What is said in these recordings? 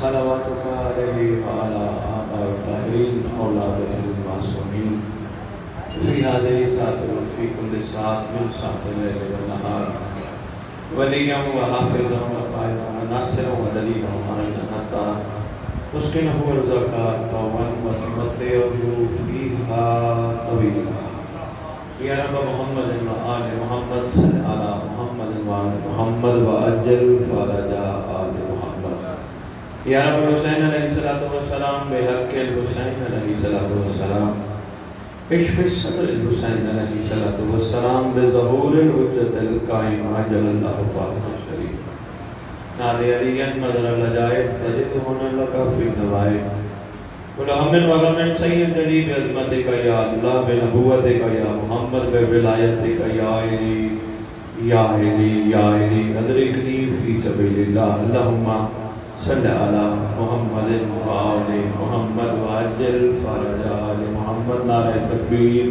صلواتك عليه وعلى آباء الطاهرين أولاده المعصومين في هذه الساعة وفي كل ساعة من ساعة الليل والنهار وليا وحافظا وقائدا وناصرا ودليلا ومعينا حتى تسكنه رزقا طوعا وتمتعه فيها طويلا. يا رب محمد وآل محمد صل على محمد وآل محمد وأجل فرج آل محمد. يا رب الحسين علیہ الصلوۃ والسلام بحق الحسین علیہ الصلوۃ والسلام اشف صدر الحسین علیہ الصلوۃ والسلام بظہور الحجۃ القائم عجل اللہ فرجہ الشریف. نادی علی مدر العجائب تجد ہونا لکا فی النوائب کل ہم وغم سید علی بعظمتک یا اللہ بنبوتک یا محمد بولایتک یا علی یا علی یا علی ادرکنی فی سبیل اللہ. اللہم صلی علی محمد وآل محمد وعجل فرج آل محمد. نعرہ تکبیر،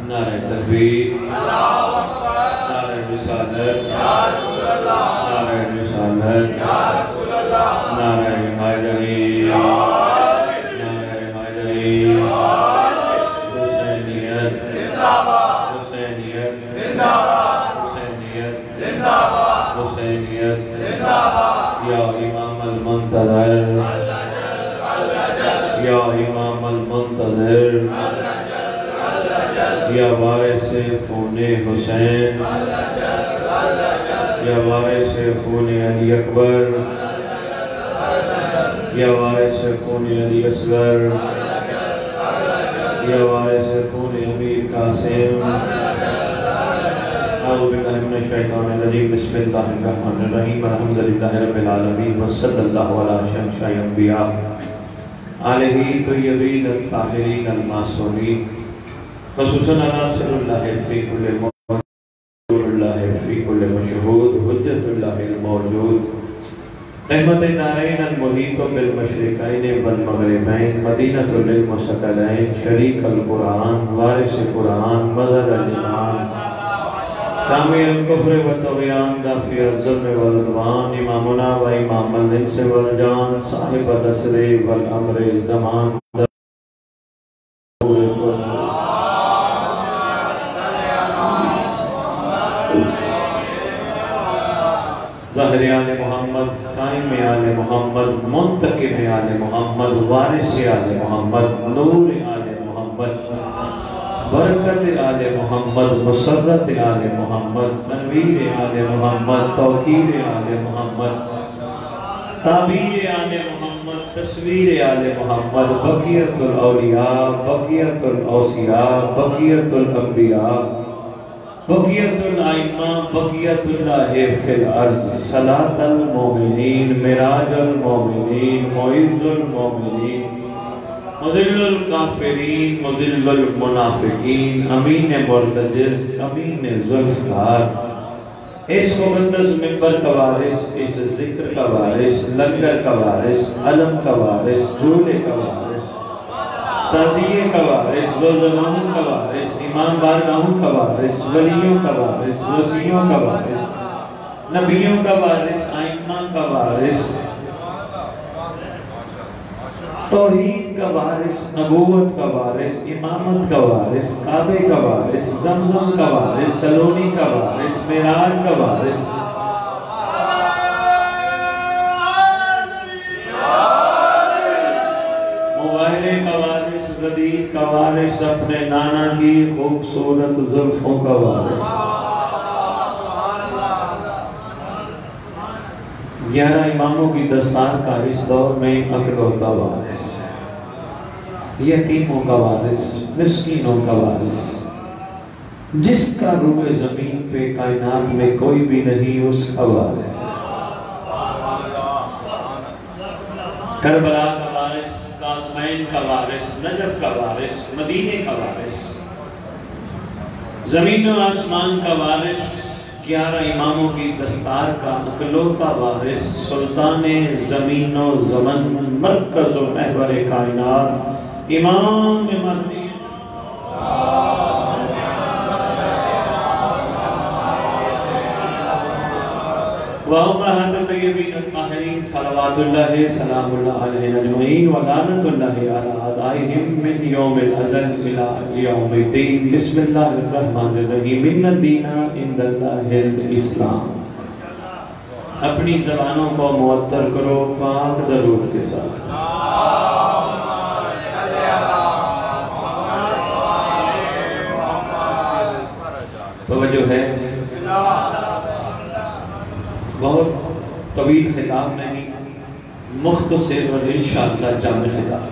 نعرہ تکبیر، نعرہ رسالت، نعرہ رسالت، نعرہ حیدری، نعرہ حیدری، حسینیت، حسینیت، حسینیت، حسینیت. یا امام المنتظر، یا امام المنتظر، یا وارث خون حسین، یا وارث خون علی اکبر، یا وارث خون علی اصغر، یا وارث خون امیر قاسم. اعوذ باللہ من الشیطان الرجیم. بسم اللہ الرحمن الرحیم. الحمدللہ رب العالمین وصلی اللہ علی شمشاء انبیاء آلہ طیبین الطاہرین المعصومین خصوصاً ناصر اللہ فی کل موجود، نور اللہ فی کل مشہود، حجت اللہ الموجود، رحمت دارین المحیط بالمشرقین والمغربین، مدینۃ للمثقلین، شریک القرآن، وارث قرآن، مظہر الایمان، کامل الکفر والطغیان، دافع الظلم والعدوان، امامنا و امام الانس والجان، صاحب النصر والامر زمان، ظاہر آل محمد، قائم آل محمد، منتقم آل محمد، وارث آل محمد، نور آل محمد، برکت آل محمد، مسرت آل محمد، تنویر آل محمد، توقیر آل محمد، تعبیر آل محمد، تصویر آل محمد، بقیت الاولیاء، بقیت الاوصیاء، بقیت الانبیاء، بقیت الائمہ، بقیت اللہ فی الارض، صلاة المومنین، مراج المومنین، معز المومنین، مذل الکافرین، مذل المنافقین، امین مرتجز، امین ذوالفقار. اس مقدس منبر کا وارث، اس ذکر کا وارث، لنگر کا وارث، علم کا وارث، جھولے کا وارث، تعزیے کا وارث، روزناموں کا وارث، امام بارگاہوں کا وارث، ولیوں کا وارث، وصیوں کا وارث، نبیوں کا وارث، ائمہ کا وارث، توحید کا وارث، نبوت کا وارث، امامت کا وارث، کعبے کا وارث، زمزم کا وارث، سلونی کا وارث، معراج کا وارث، مغایرے کا وارث، غدیر کا وارث، اپنے نانا کی خوبصورت زلفوں کا وارث، 11 اماموں کی دستار کا اس دور میں اکلوتا وارث، یتیموں کا وارث، مسکینوں کا وارث، جس کا روح زمین پہ کائنات میں کوئی بھی نہیں اس کا وارث، کربلا کا وارث، قاسمین کا وارث، نجف کا وارث، مدینے کا وارث، زمین و آسمان کا وارث، 11 اماموں کی دستار کا اکلوتا وارث، سلطان زمین و زمن، مرکز و محور کائنات، امام مہدی. وَأُمَّهَاتُ طَيِّبِينَ الطَّاهِرِينَ العالمین صلوات اللہ سلام اللہ علیہ اجمعین ولعنت اللہ علی اعدائہم من یوم الازل الی یوم الدین بسم اللہ الرحمن الرحیم ان الدین عند اللہ الاسلام. اپنی زبانوں کو معطر کرو پاک درود کے ساتھ. توجہ ہے، بہت طویل خطاب نہیں، مختصر اور انشاءاللہ جامع خطاب.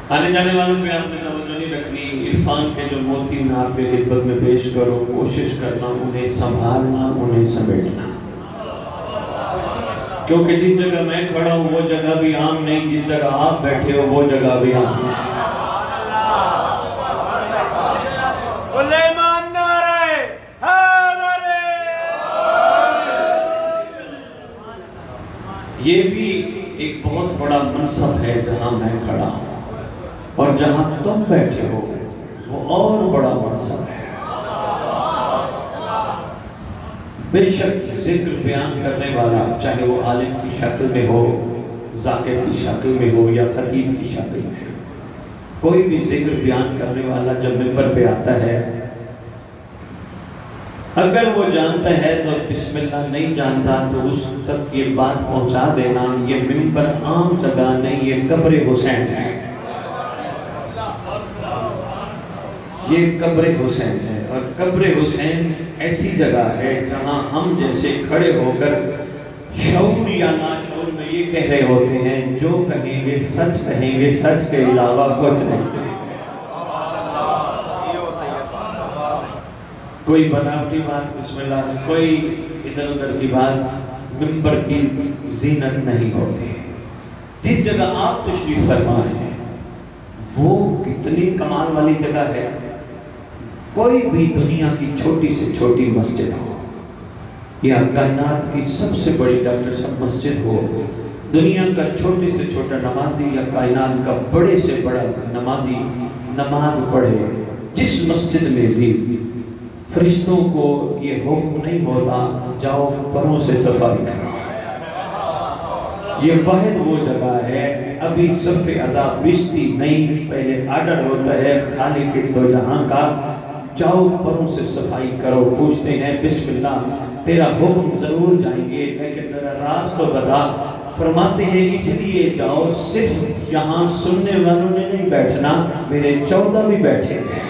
آنے جانے والوں پہ آپ نے توجہ نہیں رکھنی. عرفان کے جو موتی میں آپ کے خدمت میں پیش کرو، کوشش کرنا انہیں سنبھالنا، انہیں سمیٹنا. کیونکہ جس جگہ میں کھڑا ہوں وہ جگہ بھی عام نہیں، جس جگہ آپ بیٹھے ہو وہ جگہ بھی عام نہیں. یہ بھی ایک بہت بڑا منصب ہے جہاں میں کھڑا ہوں، اور جہاں تم بیٹھے ہو وہ اور بڑا منصب ہے. بے شک ذکر بیان کرنے والا چاہے وہ عالم کی شکل میں ہو، ذاکر کی شکل میں ہو یا خطیب کی شکل میں ہو، کوئی بھی ذکر بیان کرنے والا جب منبر پہ آتا ہے، اگر وہ جانتا ہے تو بسم اللہ، نہیں جانتا تو اس تک یہ بات پہنچا دینا، یہ منبر عام جگہ نہیں، یہ قبر حسین ہے. یہ قبر حسین ہے، اور قبر حسین ایسی جگہ ہے جہاں ہم جیسے کھڑے ہو کر شعور یا ناشعور میں یہ کہہ رہے ہوتے ہیں جو کہیں گے سچ کہیں گے، سچ کے علاوہ کچھ نہیں. کوئی بناوٹی بات بسم اللہ، کوئی ادھر ادھر کی بات منبر کی زینت نہیں ہوتی. جس جگہ آپ تشریف فرما رہے ہیں وہ کتنی کمال والی جگہ ہے. کوئی بھی دنیا کی چھوٹی سے چھوٹی مسجد ہو یا کائنات کی سب سے بڑی ڈاکٹر صاحب مسجد ہو، دنیا کا چھوٹے سے چھوٹا نمازی یا کائنات کا بڑے سے بڑا نمازی نماز پڑھے، جس مسجد میں بھی فرشتوں کو یہ حکم نہیں ہوتا جاؤ پروں سے صفائی کرو. یہ واحد وہ جگہ ہے، ابھی صف عذاب بشتی نہیں، پہلے آرڈر ہوتا ہے خالق دو جہاں کا، جاؤ پروں سے صفائی کرو. پوچھتے ہیں بسم اللہ تیرا حکم ضرور جائیں گے لیکن ذرا راز تو بتا. فرماتے ہیں اس لیے جاؤ صرف یہاں سننے والوں نے نہیں بیٹھنا، میرے 14 بھی بیٹھے ہیں.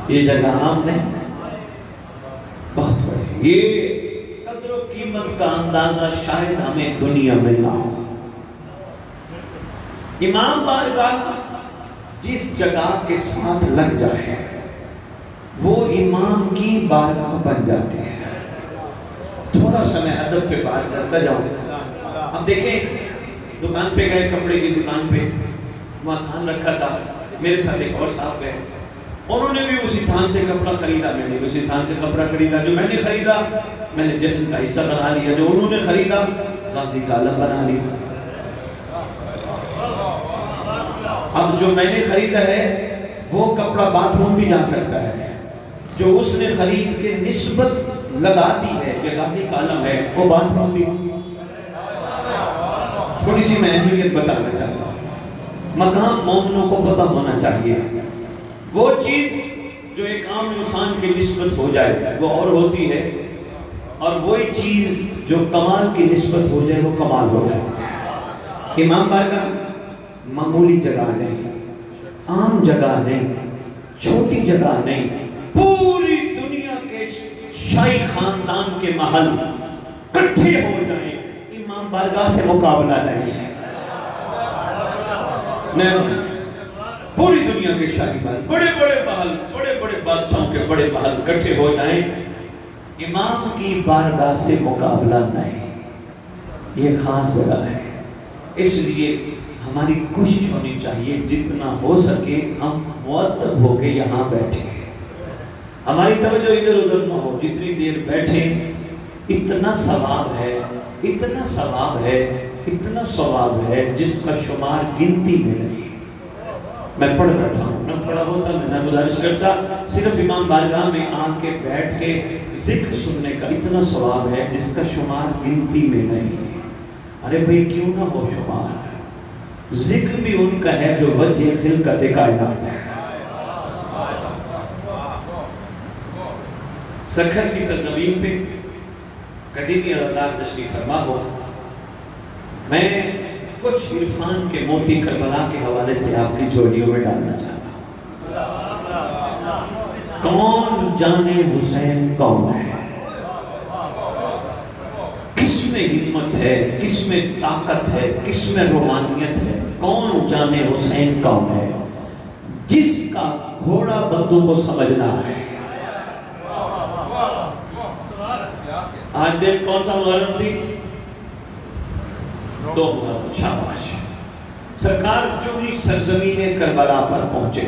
یہ جگہ عام نہیں، بہت بڑی. یہ قدر و قیمت کا اندازہ شاید ہمیں دنیا میں نہ ہو. امام بارگاہ جس جگہ کے ساتھ لگ جائے وہ امام کی بارگاہ بن جاتے ہیں. تھوڑا سا میں ادب پہ بات کرتا جاؤں. اب دیکھیں دکان پہ گئے، کپڑے کی دکان پہ، وہاں تھان رکھا تھا، میرے ساتھ ایک اور صاحب گئے، انہوں نے بھی اسی تھان سے کپڑا خریدا، میں نے اسی تھان سے کپڑا خریدا. جو میں نے خریدا میں نے جسم کا حصہ بنا لیا، جو انہوں نے خریدا غازی کا علم بنا لیا. اب جو میں نے خریدا ہے وہ کپڑا باتھ روم بھی جا سکتا ہے، جو اس نے خرید کے نسبت لگا دی ہے کہ غازی کا علم ہے وہ باتھ روم بھی. تھوڑی سی میں اہمیت بتانا چاہتا ہوں، مقام مومنوں کو پتہ ہونا چاہیے. وہ چیز جو ایک عام انسان کی نسبت ہو جائے وہ اور ہوتی ہے، اور وہی چیز جو کمال کی نسبت ہو جائے وہ کمال ہو جاتی ہے. امام بارگاہ معمولی جگہ نہیں، عام جگہ نہیں، چھوٹی جگہ نہیں، پوری دنیا کے شاہی خاندان کے محل کٹھے ہو جائیں، امام بارگاہ سے مقابلہ نہیں ہے. پوری دنیا کے شاہی محل، بڑے بڑے محل، بڑے بڑے بادشاہوں کے بڑے محل کٹھے ہو جائیں، امام کی بارگاہ سے مقابلہ نہیں. یہ خاص جگہ ہے. اس لیے ہماری کوشش ہونی چاہیے جتنا ہو سکے ہم معدب ہو کے یہاں بیٹھیں، ہماری توجہ ادھر ادھر نہ ہو. جتنی دیر بیٹھیں اتنا ثواب ہے، اتنا ثواب ہے، اتنا ثواب ہے جس کا شمار گنتی میں نہیں. میں پڑھ رہا ہوں نہ پڑھا ہوتا میں نہ گزارش کرتا، صرف امام بارگاہ میں آ کے بیٹھ کے ذکر سننے کا اتنا ثواب ہے جس کا شمار گنتی میں نہیں۔ ارے بھئی کیوں نہ ہو شمار؟ ذکر بھی ان کا ہے جو وجہ خلقت کائنات ہے۔ سکھر کی سرزمین پہ قدیمی اللہ تشریف فرما ہو، میں کچھ عرفان کے موتی کربلا کے حوالے سے آپ کی جھولیوں میں ڈالنا چاہتا ہوں۔ کون جانے حسین کون ہے؟ کس میں ہمت ہے، کس میں طاقت ہے، کس میں روحانیت ہے؟ کون جانے حسین کون ہے؟ جس کا گھوڑا بندوں کو سمجھنا ہے۔ آج دن کون سا محرم تھی؟ 2 محرم، شاباش۔ سرکار جو ہی سرزمین کربلا پر پہنچے،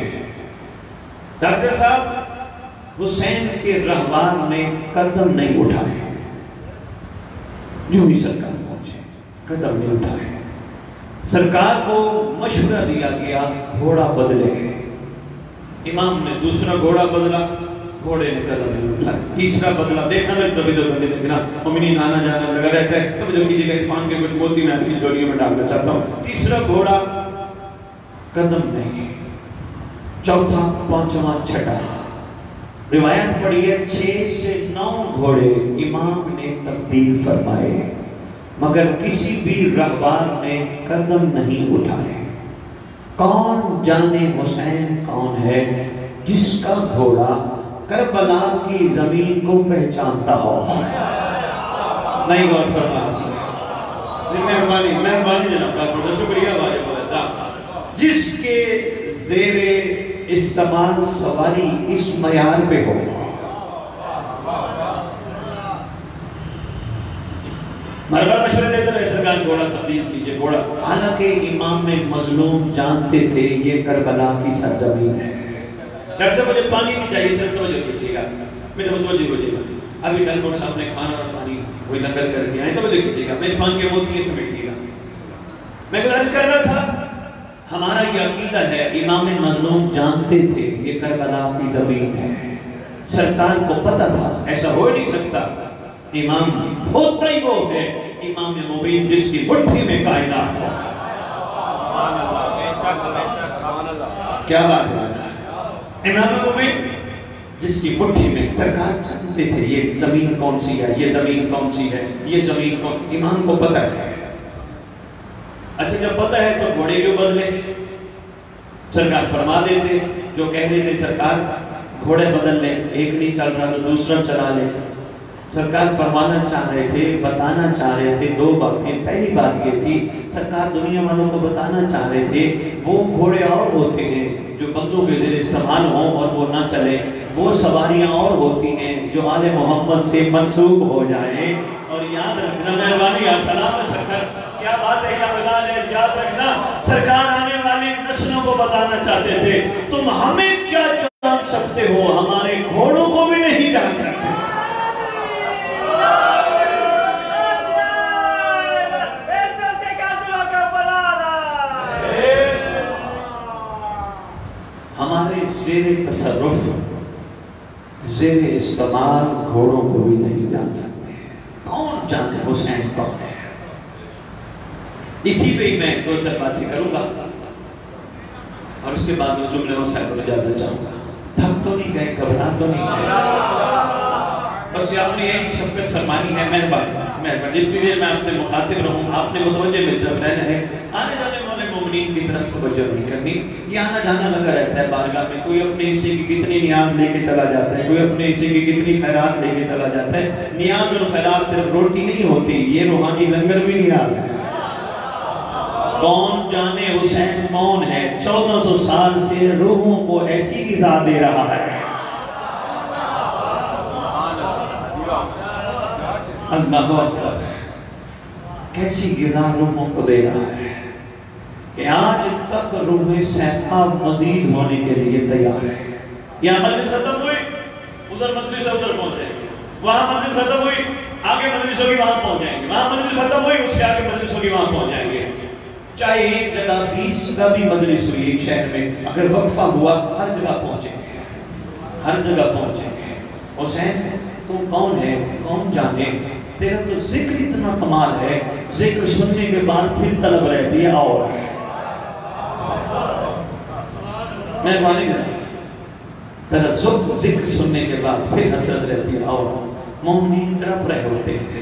ڈاکٹر صاحب حسین کے رہوار نے قدم نہیں اٹھائے، جو ہی سرکار پہنچے قدم نہیں اٹھائے۔ سرکار کو مشورہ دیا گیا گھوڑا بدلے، امام نے دوسرا گھوڑا بدلا، گھوڑے نے قدم نہیں اٹھائے۔ تیسرا بدلا، دیکھنا میں تبھی تو بندے دیکھنا مومنین آنا جانا لگا رہتا ہے، تب جو کیجئے گا عرفان کے کچھ موتی میں آپ کی جوڑیوں میں ڈالنا چاہتا ہوں۔ تیسرا گھوڑا قدم نہیں، چوتھا، پانچواں، چھٹا، روایت پڑھی ہے 6 سے 9 گھوڑے امام نے تبدیل فرمائے، مگر کسی بھی رہوار نے قدم نہیں اٹھائے۔ کون جانے حسین کون ہے جس کا گھوڑا کربلا کی زمین کو پہچانتا ہو؟ نہیں غور فرمایا، مہربانی جناب کا شکریہ واجب ہوتا، جس کے زیر استعمال سواری اس معیار پہ ہو۔ مربع مشورے دیتے رہے سرکار گھوڑا تبدیل کیجئے، گھوڑا، حالانکہ امام میں مظلوم جانتے تھے یہ کربلا کی سرزمین ہے۔ ڈاکٹر صاحب مجھے پانی نہیں چاہیے، صرف توجہ کیجیے گا، میرے متوجہ ہو جائے گا۔ ابھی ڈالکوٹ صاحب نے کھانا اور پانی وہی لنگر کر کے آئے، توجہ کیجیے گا، میرے فان کے موتی سمیٹیے گا۔ میں گزارش کر رہا تھا، ہمارا یہ عقیدہ ہے امام مظلوم جانتے تھے یہ کربلا کی زمین ہے، سرکار کو پتہ تھا ایسا ہو نہیں سکتا، امام ہوتا ہی وہ ہے امام مبین جس کی مٹھی میں کائنات ہے۔ کیا بات ہے؟ امام مبین جس کی مٹھی میں، سرکار جانتے تھے یہ زمین کون سی ہے، یہ زمین کون سی ہے، یہ زمین کون، امام کو پتہ ہے۔ اچھا جب پتہ ہے تو گھوڑے کیوں بدلے؟ سرکار فرما دیتے، جو کہہ رہے تھے سرکار گھوڑے بدل لیں، ایک نہیں چل رہا تو دوسرا چلا لیں۔ سرکار فرمانا چاہ رہے تھے، بتانا چاہ رہے تھے 2 باتیں۔ پہلی بات یہ تھی سرکار دنیا والوں کو بتانا چاہ رہے تھے وہ گھوڑے اور ہوتے ہیں جو بندوں کے زیر استعمال ہوں اور وہ نہ چلے، وہ سواریاں اور ہوتی ہیں جو آل محمد سے منسوب ہو جائیں۔ اور یاد رکھنا، مہربانی آپ سلام سرکار، کیا بات ہے، کیا ملال ہے، یاد رکھنا سرکار آنے والی نسلوں کو بتانا چاہتے تھے تم ہمیں کیا جان سکتے ہو، ہمارے گھوڑوں کو بھی نہیں جان سکتے۔ ہمارے زیر تصرف، زیر استعمال گھوڑوں کو بھی نہیں جان سکتے۔ کون جانے حسین کون ہے؟ اسی پہ ہی میں 2-4 باتیں کروں گا اور اس کے بعد میں جملے مسائل کو اجازت چاہوں گا۔ تھک تو نہیں گئے، گھبرا تو نہیں گئے، بس یہ آپ نے ایک شفقت فرمانی ہے، مہربانی جتنی دیر میں آپ سے مخاطب رہوں آپ نے متوجہ میری طرف رہنا ہے، آنے جانے والے مومنین کی طرف توجہ نہیں کرنی۔ یہ آنا جانا لگا رہتا ہے بارگاہ میں، کوئی اپنے حصے کی کتنی نیاز لے کے چلا جاتا ہے، کوئی اپنے حصے کی کتنی خیرات لے کے چلا جاتا ہے۔ نیاز اور خیرات صرف روٹی نہیں ہوتی، یہ روحانی لنگر بھی نیاز ہے۔ کون جانے حسین کون ہے 1400 سال سے روحوں کو ایسی غذا دے رہا ہے، اللہ اکبر، کیسی غذا روحوں کو دے رہا ہے کہ آج تک روحیں سیفہ مزید ہونے کے لیے تیار ہے۔ یہاں مجلس ختم ہوئی، ادھر مجلس ادھر پہنچ جائیں گے، وہاں مجلس ختم ہوئی، آگے مجلس ہوگی وہاں پہنچ جائیں گے، وہاں مجلس ختم ہوئی، اس سے آگے مجلس ہوگی وہاں پہنچ جائیں گے۔ چاہے ایک جگہ 20 جگہ بھی مجلس ہوئی ایک شہر میں، اگر وقفہ ہوا ہر جگہ پہنچیں گے، ہر جگہ پہنچیں گے۔ حسین تو کون ہے، کون جانے، تیرا تو ذکر اتنا کمال ہے، ذکر سننے کے بعد پھر طلب رہتی ہے اور مہربانی کریں، تیرا ذکر سننے کے بعد پھر حسرت رہتی ہے اور مومنین تڑپ رہے ہوتے ہیں،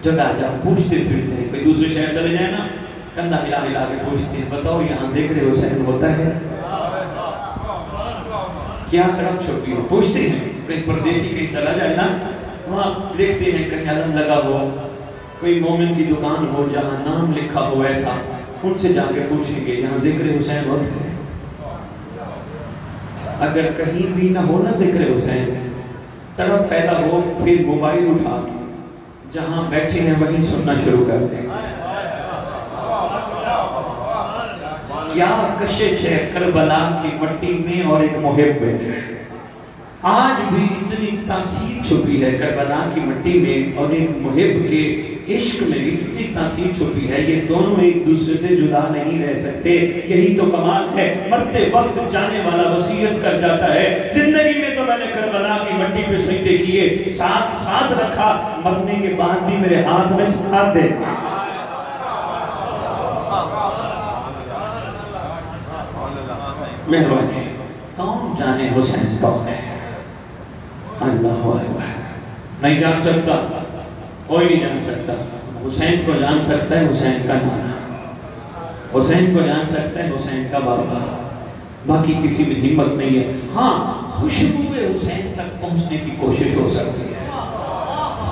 جگہ جا پوچھتے پھرتے ہیں، کوئی دوسرے شہر چلے جائیں نا، کندھا ہلا ہلا کے پوچھتے ہیں، بتاؤ یہاں ذکر حسین ہوتا ہے کیا؟ تڑپ چھپی ہو، پوچھتے ہیں۔ کوئی پردیسی کہیں چلا جائے نا، وہاں دیکھتے ہیں کہیں علم لگا ہو، کوئی مومن کی دکان ہو جہاں نام لکھا ہو ایسا، ان سے جا کے پوچھیں گے یہاں ذکر حسین ہوتا ہے؟ اگر کہیں بھی نہ ہو نا ذکر حسین، تڑپ پیدا ہو، پھر موبائل اٹھا کے جہاں بیٹھے ہیں وہیں سننا شروع کر دیں۔ کیا کشش ہے کربلا کی مٹی میں اور ایک محب ہے، آج بھی اتنی تاثیر چھپی ہے کربلا کی مٹی میں اور ایک محب کے عشق میں اتنی تاثیر چھپی ہے، یہ دونوں ایک دوسرے سے جدا نہیں رہ سکتے۔ یہی تو کمال ہے، مرتے وقت جانے والا وصیت کر جاتا ہے، زندگی میں تو میں نے کربلا کی مٹی پہ سجدے کیے، ساتھ ساتھ رکھا، مرنے کے بعد بھی میرے ہاتھ میں ساتھ دے۔ مہربانی، کون جانے حسین کون ہے؟ اللہ اکبر، نہیں جان سکتا، کوئی نہیں جان سکتا۔ حسین کو جان سکتا ہے حسین کا نانا، حسین کو جان سکتا ہے حسین کا بابا، باقی کسی بھی ہمت نہیں ہے۔ ہاں خوشبو حسین تک پہنچنے کی کوشش ہو سکتی ہے،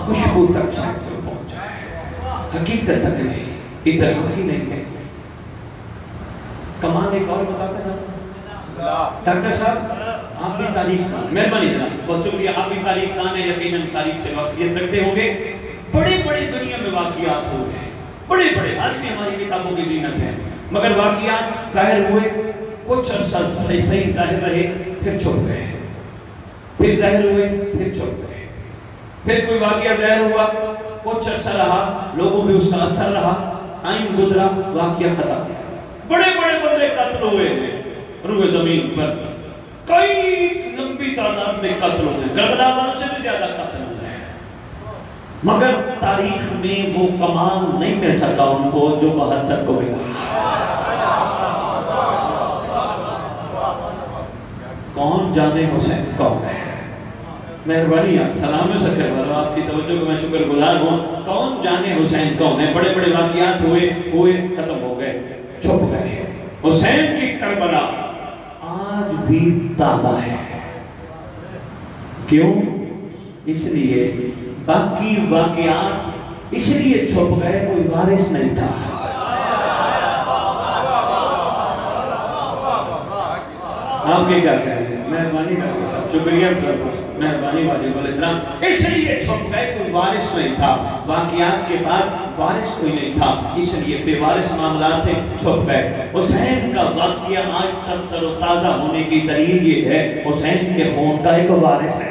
خوشبو تک شاید کوئی پہنچ جائے، حقیقت تک نہیں، ادھر کی نہیں ہے۔ کمال ایک اور بتاتا جاؤں، ڈاکٹر صاحب آپ بھی تاریخ دان، مہربانی جناب، بہت شکریہ، آپ بھی تاریخ دان ہیں، یقیناً تاریخ سے واقفیت رکھتے ہوں گے۔ بڑے بڑے دنیا میں واقعات ہو گئے، بڑے بڑے، آج بھی ہماری کتابوں کی زینت ہے، مگر واقعات ظاہر ہوئے، کچھ عرصہ صحیح ظاہر رہے، پھر چھپ گئے، پھر ظاہر ہوئے، پھر چھپ گئے، پھر کوئی واقعہ ظاہر ہوا، کچھ عرصہ رہا، لوگوں پہ اس کا اثر رہا، ٹائم گزرا، واقعہ ختم۔ بڑے بڑے بندے قتل ہوئے ہیں روئے زمین پر، کئی لمبی تعداد میں قتل ہوئے ہیں، کربلا والوں سے بھی زیادہ قتل ہوئے ہیں، مگر تاریخ میں وہ کمال نہیں مل سکا ان کو جو 72 کو ملا۔ کون جانے حسین کون ہے؟ مہربانی آپ سلام میں سکر والا، آپ کی توجہ کو میں شکر گزار ہوں۔ کون جانے حسین کون ہے؟ بڑے بڑے واقعات ہوئے ختم ہو گئے، چھپ گئے۔ حسین کی کربلا آج بھی تازہ ہے، کیوں؟ اس لیے باقی واقعات اس لیے چھپ گئے، کوئی وارث نہیں تھا۔ آپ کے کیا کہہ رہے ہیں؟ مہربانی کریں صاحب، شکریہ، مہربانی واجب الاحترام، اس لیے چھپ گئے، کوئی وارث نہیں تھا، واقعات کے بعد وارث کوئی نہیں تھا، اس لیے بے وارث معاملات تھے، چھپ گئے۔ حسین کا واقعہ آج تک تر و تازہ ہونے کی دلیل یہ ہے، حسین کے خون کا ایک وارث ہے۔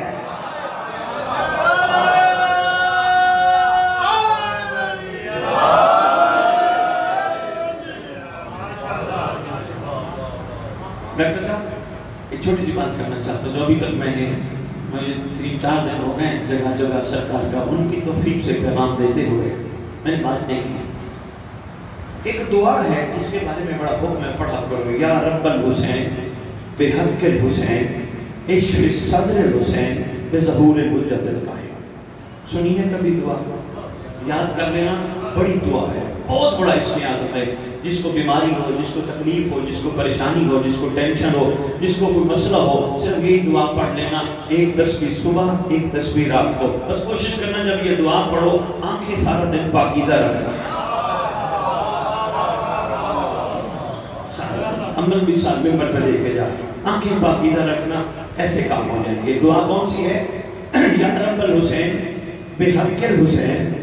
ڈاکٹر صاحب ایک چھوٹی سی بات کرنا چاہتا ہوں، جو ابھی تک میں نے 3-4 دن ہو گئے جگہ جگہ سرکار کا ان کی توفیق سے پیغام دیتے ہوئے میں نے بات نہیں کی۔ ایک دعا ہے جس کے بارے میں بڑا حکم ہے، پڑھا کرو، یا رب الحسین بحق الحسین اشف صدر الحسین بظہور الحجت القائم۔ سنی ہے کبھی دعا؟ یاد کر لینا، بڑی دعا ہے، بہت بڑا اسم اعظم ہے۔ جس کو بیماری ہو، جس کو تکلیف ہو، جس کو پریشانی ہو، جس کو ٹینشن ہو، جس کو کوئی مسئلہ ہو، صرف یہی دعا پڑھ لینا، ایک تسبیح صبح، ایک تسبیح رات کو۔ بس کوشش کرنا جب یہ دعا پڑھو آنکھیں سارا دن پاکیزہ رکھنا، عمل بھی ساتھ میں پر لے کے جا، آنکھیں پاکیزہ رکھنا، ایسے کام ہو جائیں گے۔ دعا کون سی ہے؟ یا رب الحسین بحق الحسین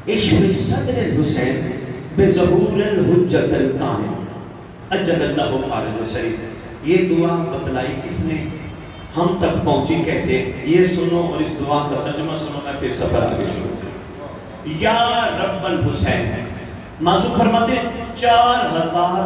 اشف صدر الحسین بظہور الحجت القائم اجل اللہ خالد شریف۔ یہ دعا بتلائی کس نے، ہم تک پہنچی کیسے، یہ سنو اور اس دعا کا ترجمہ سنو، میں پھر سفر آگے شروع کروں۔ یا رب الحسین، معصوم فرماتے ہیں 4000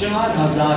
4000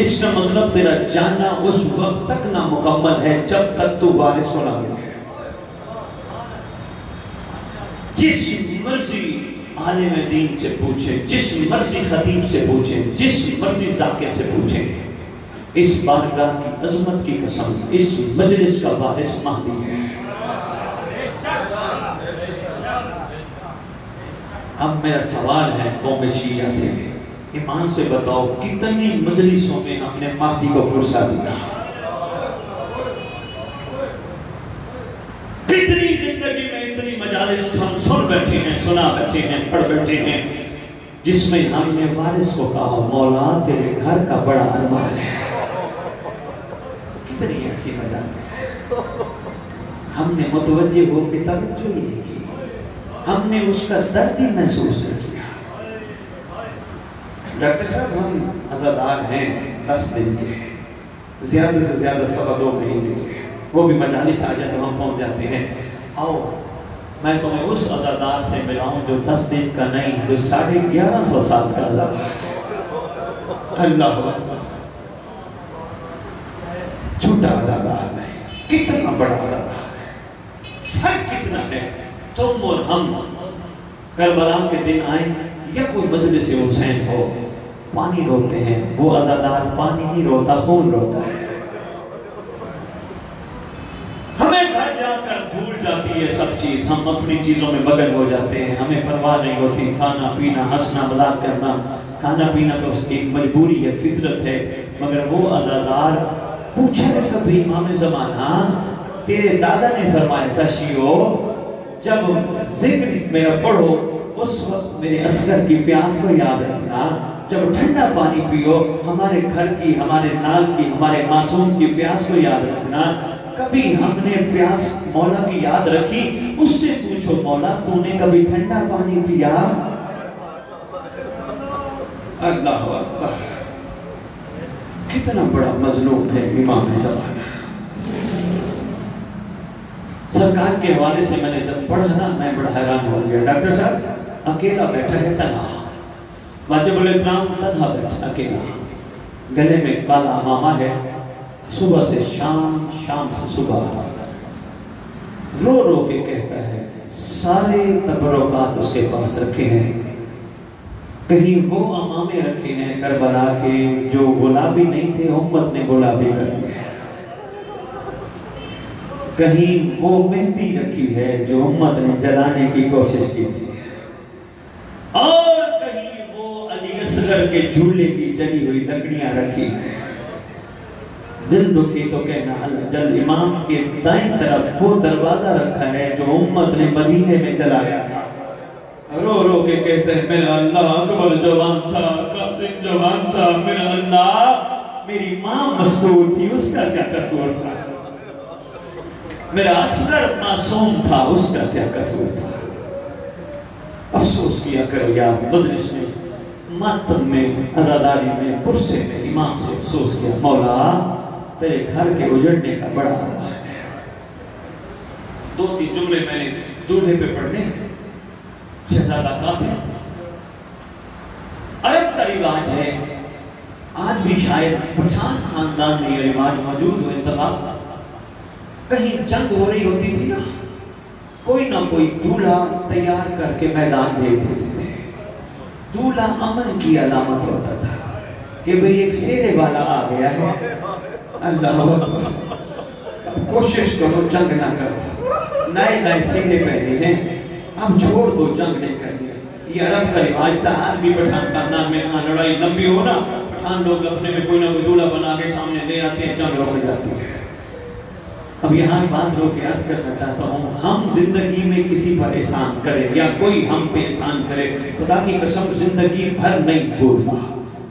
اس کا مطلب تیرا جاننا اس وقت تک نہ مکمل ہے جب تک تو وارث کو نہ ملے۔ جس مرضی عالم دین سے پوچھے، جس مرضی خطیب سے پوچھے، جس مرضی ذاکر سے پوچھے، اس بارگاہ کی عظمت کی قسم اس مجلس کا وارث مہدی ہے۔ اب میرا سوال ہے قوم شیعہ سے، ایمان سے بتاؤ کتنی مجلسوں میں ہم نے مہدی کو پرسا دیا؟ کتنی زندگی میں اتنی مجالس ہم سن بیٹھے ہیں، سنا بیٹھے ہیں، پڑھ بیٹھے ہیں، جس میں ہم نے وارث کو کہا مولا تیرے گھر کا بڑا ارمان ہے۔ کتنی ایسی مجالس ہے ہم نے متوجہ ہو کے توجہ ہی نہیں کی، ہم نے اس کا درد ہی محسوس نہیں کیا۔ ڈاکٹر صاحب ہم عزادار ہیں 10 دن کے، زیادہ سے زیادہ 2.25 مہینے کے، وہ بھی مجالس آ جائے تو ہم پہنچ جاتے ہیں۔ آؤ میں تمہیں اس عزادار سے ملاؤں جو 10 دن کا نہیں، جو 1150 سال کا عزادار ہے۔ اللہ اکبر، چھوٹا عزادار نہیں، کتنا بڑا عزادار ہے، فرق کتنا ہے۔ تم اور ہم کربلا کے دن آئیں یا کوئی مجلس حسین ہو، پانی روتے ہیں، وہ عزادار پانی نہیں روتا، خون روتا ہے۔ ہمیں گھر جا کر بھول جاتی ہے سب چیز، ہم اپنی چیزوں میں مگن ہو جاتے ہیں، ہمیں پرواہ نہیں ہوتی، کھانا پینا ہنسنا مذاق کرنا۔ کھانا پینا تو ایک مجبوری ہے، فطرت ہے، مگر وہ عزادار پوچھا کبھی امام زمانہ تیرے دادا نے فرمایا تھا شیعو جب ذکر میرا پڑھو اس وقت میرے اصغر کی پیاس کو یاد رکھنا، جب ٹھنڈا پانی پیو ہمارے گھر کی، ہمارے نال کی، ہمارے معصوم کی پیاس کو یاد رکھنا۔ کبھی ہم نے پیاس مولا کی یاد رکھی، اس سے پوچھو مولا تو نے کبھی ٹھنڈا پانی پیا؟ اللہ اکبر، کتنا بڑا مظلوم ہے امام زمانہ۔ سرکار کے حوالے سے میں نے جب پڑھا نا میں بڑا حیران ہو گیا۔ ڈاکٹر صاحب اکیلا بیٹھا ہے تنہا، واجب الاحترام تنہا بیٹھا اکیلا، گلے میں کالا امامہ ہے، صبح سے شام، شام سے صبح، رو رو کے کہتا ہے سارے تبرکات اس کے پاس رکھے ہیں، کہیں وہ امامے رکھے ہیں کربلا کے جو گلابی نہیں تھے امت نے گلابی کر دیا، کہیں وہ مہندی رکھی ہے جو امت نے جلانے کی کوشش کی تھی، اور کہیں وہ علی اصغر کے جھولے کی جلی ہوئی لکڑیاں رکھی ہیں۔ دل دکھی تو کہنا اللہ جل امام کے دائیں طرف وہ دروازہ رکھا ہے جو امت نے مدینے میں جلایا تھا، رو رو کے کہتے ہیں میرا اللہ اکبر جوان تھا، قاسم جوان تھا، میرا اللہ میری ماں مستور تھی اس کا کیا قصور تھا، میرا اصغر معصوم تھا اس کا کیا قصور تھا۔ افسوس کیا کرو یا مجلس میں، ماتم میں، عزاداری میں، پرسے میں امام سے افسوس کیا مولا تیرے گھر کے اجڑنے کا بڑا ارمان ہے۔ 2-3 جملے میں نے دولہے پہ پڑھنے۔ شہزادہ قاسم، عرب کا رواج ہے، آج بھی شاید پٹھان خاندان میں یہ رواج موجود ہو، انتخاب کہیں جنگ ہو رہی ہوتی تھی نا، کوئی نہ کوئی دولہا تیار کر کے میدان بھیج دیتے تھے۔ دولہا امن کی علامت ہوتا تھا کہ بھئی ایک سیرے والا آ گیا ہے، اللہ اکبر کوشش کرو جنگ نہ کرو، نئے نئے سیرے پہنے ہیں، اب چھوڑ دو جنگ نہیں کرنی۔ یہ عرب کا رواج تھا، آج بھی پٹھان خاندان میں لڑائی لمبی ہو نا، پٹھان لوگ اپنے میں کوئی نہ کوئی دولہا بنا کے سامنے لے آتے ہیں، جنگ روک جاتی ہے۔ اب یہاں بات رو کے عرض کرنا چاہتا ہوں، ہم زندگی میں کسی پر احسان کریں یا کوئی ہم پہ احسان کرے، خدا کی قسم زندگی بھر نہیں بھولتا،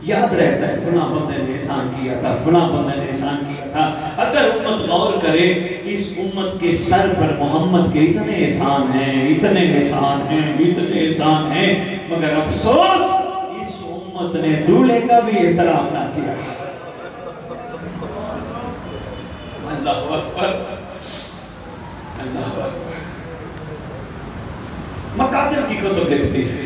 یاد رہتا ہے فلاں بندے نے احسان کیا تھا، فلاں بندے نے احسان کیا تھا۔ اگر امت غور کرے اس امت کے سر پر محمد کے اتنے احسان ہیں، اتنے احسان ہیں، اتنے احسان ہیں، مگر افسوس اس امت نے دولہے کا بھی احترام نہ کیا۔ اللہ اکبر، اللہ اکبر۔ مقاتل کی کتب لکھتی ہے